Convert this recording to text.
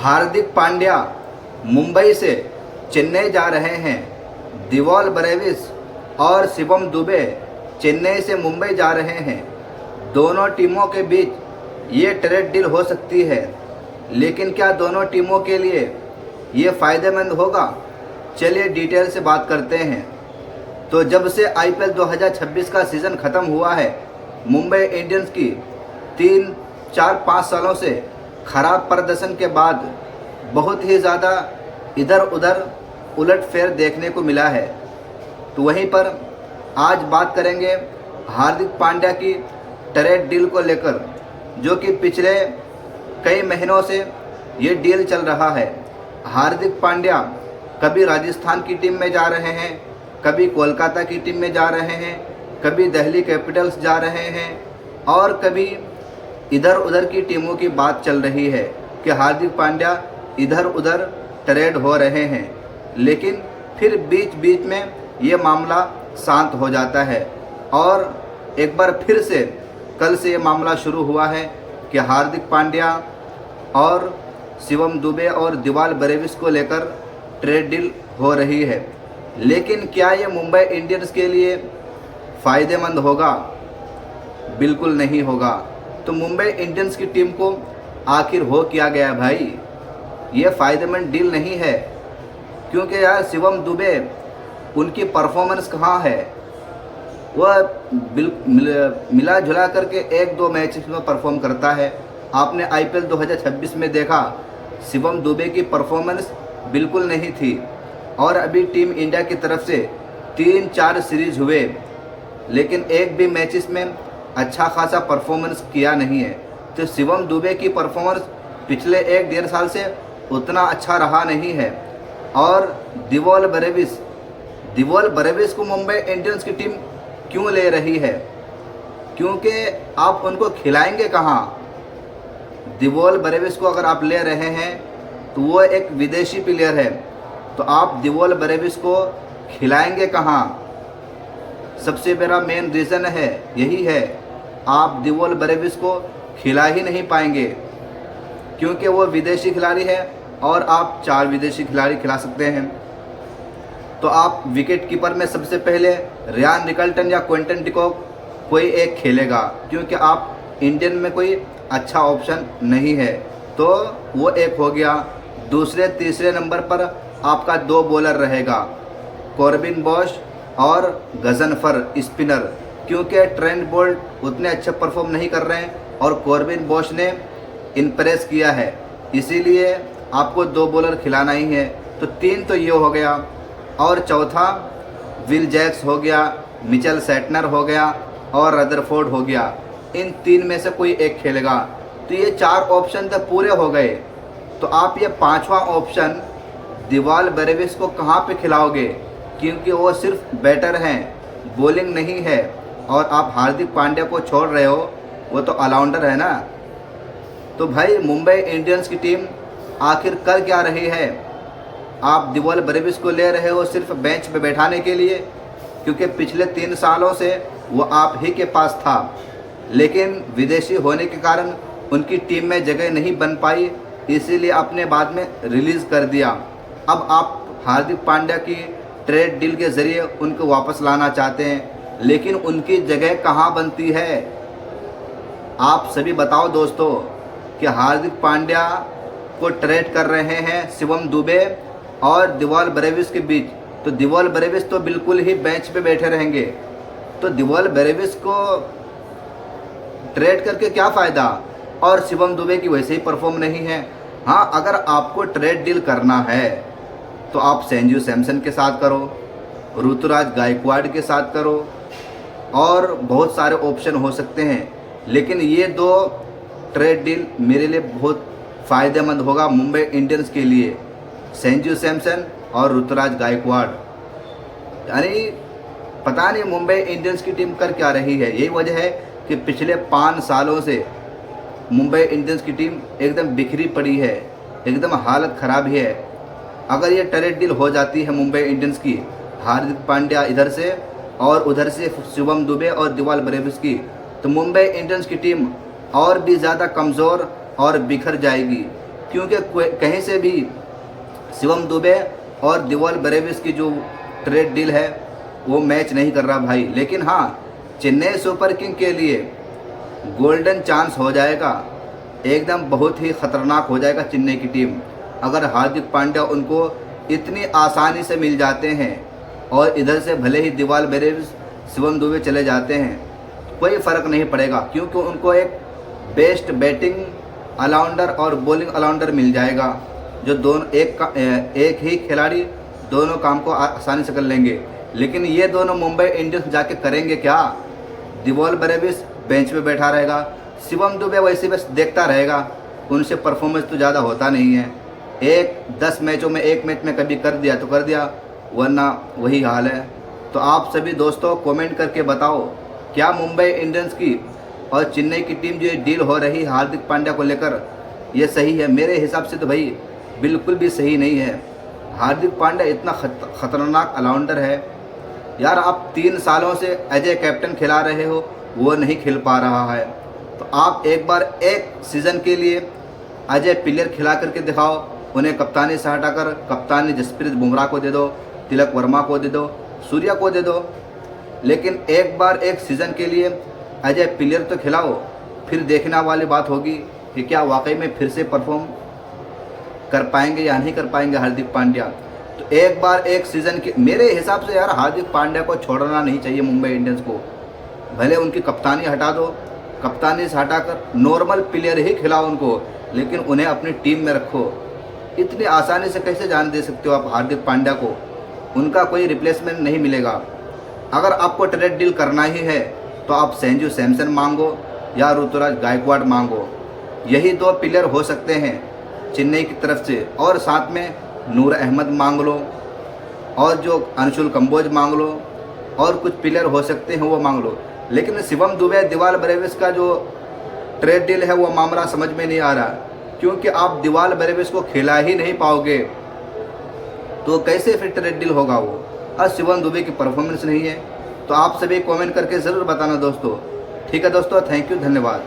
हार्दिक पांड्या मुंबई से चेन्नई जा रहे हैं। दिवॉल ब्रेविस और शिवम दुबे चेन्नई से मुंबई जा रहे हैं। दोनों टीमों के बीच ये ट्रेड डील हो सकती है, लेकिन क्या दोनों टीमों के लिए ये फ़ायदेमंद होगा? चलिए डिटेल से बात करते हैं। तो जब से आईपीएल 2026 का सीज़न ख़त्म हुआ है, मुंबई इंडियंस की 3, 4, 5 सालों से ख़राब प्रदर्शन के बाद बहुत ही ज़्यादा इधर उधर उलटफेर देखने को मिला है। तो वहीं पर आज बात करेंगे हार्दिक पांड्या की ट्रेड डील को लेकर, जो कि पिछले कई महीनों से ये डील चल रहा है। हार्दिक पांड्या कभी राजस्थान की टीम में जा रहे हैं, कभी कोलकाता की टीम में जा रहे हैं, कभी दिल्ली कैपिटल्स जा रहे हैं और कभी इधर उधर की टीमों की बात चल रही है कि हार्दिक पांड्या इधर उधर ट्रेड हो रहे हैं। लेकिन फिर बीच बीच में ये मामला शांत हो जाता है और एक बार फिर से कल से ये मामला शुरू हुआ है कि हार्दिक पांड्या और शिवम दुबे और दिवॉल ब्रेविस को लेकर ट्रेड डील हो रही है। लेकिन क्या ये मुंबई इंडियंस के लिए फ़ायदेमंद होगा? बिल्कुल नहीं होगा। तो मुंबई इंडियंस की टीम को आखिर हो क्या गया भाई? ये फ़ायदेमंद डील नहीं है, क्योंकि यार शिवम दुबे उनकी परफॉर्मेंस कहाँ है? वह मिला जुला करके 1-2 मैच में परफॉर्म करता है। आपने आईपीएल 2026 में देखा, शिवम दुबे की परफॉर्मेंस बिल्कुल नहीं थी और अभी टीम इंडिया की तरफ से 3-4 सीरीज हुए, लेकिन एक भी मैचेस में अच्छा खासा परफॉर्मेंस किया नहीं है। तो शिवम दुबे की परफॉर्मेंस पिछले 1-1.5 साल से उतना अच्छा रहा नहीं है। और दिवॉल ब्रेविस को मुंबई इंडियंस की टीम क्यों ले रही है? क्योंकि आप उनको खिलाएंगे कहाँ? दिवॉल ब्रेविस को अगर आप ले रहे हैं तो वो एक विदेशी प्लेयर है, तो आप दिवॉल ब्रेविस को खिलाएंगे कहाँ? सबसे बड़ा मेन रीज़न है यही है, आप दिवॉल ब्रेविस को खिला ही नहीं पाएंगे, क्योंकि वो विदेशी खिलाड़ी है और आप 4 विदेशी खिलाड़ी खिला सकते हैं। तो आप विकेट कीपर में सबसे पहले रियान रिकल्टन या क्विंटन डिकॉक कोई एक खेलेगा, क्योंकि आप इंडियन में कोई अच्छा ऑप्शन नहीं है। तो वो एक हो गया। दूसरे तीसरे नंबर पर आपका 2 बॉलर रहेगा, कॉर्बिन बॉश और गजनफर स्पिनर, क्योंकि ट्रेंट बोल्ट उतने अच्छे परफॉर्म नहीं कर रहे हैं और कॉर्बिन बॉश ने इम्प्रेस किया है, इसीलिए आपको 2 बॉलर खिलाना ही है। तो 3 तो ये हो गया और चौथा विल जैक्स हो गया, मिचेल सेटनर हो गया और रदरफोर्ड हो गया। इन 3 में से कोई एक खेलेगा। तो ये 4 ऑप्शन तो पूरे हो गए। तो आप ये 5वां ऑप्शन दिवॉल ब्रेविस को कहाँ पे खिलाओगे? क्योंकि वो सिर्फ बैटर हैं, बॉलिंग नहीं है। और आप हार्दिक पांड्या को छोड़ रहे हो, वो तो ऑलराउंडर है ना। तो भाई मुंबई इंडियंस की टीम आखिर कर क्या रही है? आप दिवॉल ब्रेविस को ले रहे हो सिर्फ बेंच पे बैठाने के लिए, क्योंकि पिछले 3 सालों से वो आप ही के पास था, लेकिन विदेशी होने के कारण उनकी टीम में जगह नहीं बन पाई, इसीलिए आपने बाद में रिलीज़ कर दिया। अब आप हार्दिक पांड्या की ट्रेड डील के ज़रिए उनको वापस लाना चाहते हैं, लेकिन उनकी जगह कहाँ बनती है? आप सभी बताओ दोस्तों कि हार्दिक पांड्या को ट्रेड कर रहे हैं शिवम दुबे और दिवॉल ब्रेविस के बीच। तो दिवॉल ब्रेविस तो बिल्कुल ही बेंच पे बैठे रहेंगे। तो दिवॉल ब्रेविस को ट्रेड करके क्या फ़ायदा? और शिवम दुबे की वैसे ही परफॉर्म नहीं है। हाँ, अगर आपको ट्रेड डील करना है तो आप संजू सैमसन के साथ करो, ऋतुराज गायकवाड़ के साथ करो, और बहुत सारे ऑप्शन हो सकते हैं। लेकिन ये 2 ट्रेड डील मेरे लिए बहुत फ़ायदेमंद होगा मुंबई इंडियंस के लिए, संजू सैमसन और ऋतुराज गायकवाड़। यानी पता नहीं मुंबई इंडियंस की टीम कर क्या रही है। यही वजह है कि पिछले 5 सालों से मुंबई इंडियंस की टीम एकदम बिखरी पड़ी है, एकदम हालत ख़राब ही है। अगर ये ट्रेड डील हो जाती है मुंबई इंडियंस की, हार्दिक पांड्या इधर से और उधर से शिवम दुबे और दिवॉल ब्रेविस की, तो मुंबई इंडियंस की टीम और भी ज़्यादा कमज़ोर और बिखर जाएगी। क्योंकि कहीं से भी शिवम दुबे और दिवॉल ब्रेविस की जो ट्रेड डील है वो मैच नहीं कर रहा भाई। लेकिन हाँ, चेन्नई सुपर किंग के लिए गोल्डन चांस हो जाएगा, एकदम बहुत ही खतरनाक हो जाएगा चेन्नई की टीम, अगर हार्दिक पांड्या उनको इतनी आसानी से मिल जाते हैं और इधर से भले ही दिवॉल ब्रेविस शिवम दुबे चले जाते हैं, कोई फ़र्क नहीं पड़ेगा, क्योंकि उनको एक बेस्ट बैटिंग ऑलराउंडर और बॉलिंग ऑलराउंडर मिल जाएगा, जो दोनों एक ही खिलाड़ी दोनों काम को आसानी से कर लेंगे। लेकिन ये दोनों मुंबई इंडियंस जाके करेंगे क्या? दिवॉल ब्रेविस बेंच पे बैठा रहेगा, शिवम दुबे वैसे बस देखता रहेगा, उनसे परफॉर्मेंस तो ज़्यादा होता नहीं है। 10 मैचों में एक मैच में कभी कर दिया तो कर दिया, वरना वही हाल है। तो आप सभी दोस्तों कमेंट करके बताओ, क्या मुंबई इंडियंस की और चेन्नई की टीम जो डील हो रही हार्दिक पांड्या को लेकर, ये सही है? मेरे हिसाब से तो भाई बिल्कुल भी सही नहीं है। हार्दिक पांड्या इतना खतरनाक ऑलराउंडर है यार, आप 3 सालों से एज ए कैप्टन खिला रहे हो, वो नहीं खेल पा रहा है, तो आप एक बार एक सीज़न के लिए एज ए प्लेयर खिला करके दिखाओ, उन्हें कप्तानी से हटाकर कप्तानी जसप्रीत बुमराह को दे दो, तिलक वर्मा को दे दो, सूर्या को दे दो। लेकिन एक बार एक सीज़न के लिए एज ए प्लेयर तो खिलाओ, फिर देखने वाली बात होगी कि क्या वाकई में फिर से परफॉर्म कर पाएंगे या नहीं कर पाएंगे हार्दिक पांड्या। तो एक बार एक सीज़न के मेरे हिसाब से यार हार्दिक पांड्या को छोड़ना नहीं चाहिए मुंबई इंडियंस को। भले उनकी कप्तानी हटा दो, कप्तानी से हटाकर नॉर्मल प्लेयर ही खिलाओ उनको, लेकिन उन्हें अपनी टीम में रखो। इतनी आसानी से कैसे जान दे सकते हो आप हार्दिक पांड्या को? उनका कोई रिप्लेसमेंट नहीं मिलेगा। अगर आपको ट्रेड डील करना ही है तो आप संजू सैमसन मांगो या ऋतुराज गायकवाड़ मांगो, यही 2 प्लेयर हो सकते हैं चेन्नई की तरफ से, और साथ में नूर अहमद मांग लो, और जो अंशुल कंबोज मांग लो, और कुछ प्लेयर हो सकते हैं वो मांग लो। लेकिन शिवम दुबे दिवॉल ब्रेविस का जो ट्रेड डील है वो मामला समझ में नहीं आ रहा, क्योंकि आप दिवॉल ब्रेविस को खिला ही नहीं पाओगे तो कैसे फिर ट्रेड डील होगा वो? और शिवम दुबे की परफॉर्मेंस नहीं है। तो आप सभी कमेंट करके ज़रूर बताना दोस्तों। ठीक है दोस्तों, थैंक यू, धन्यवाद।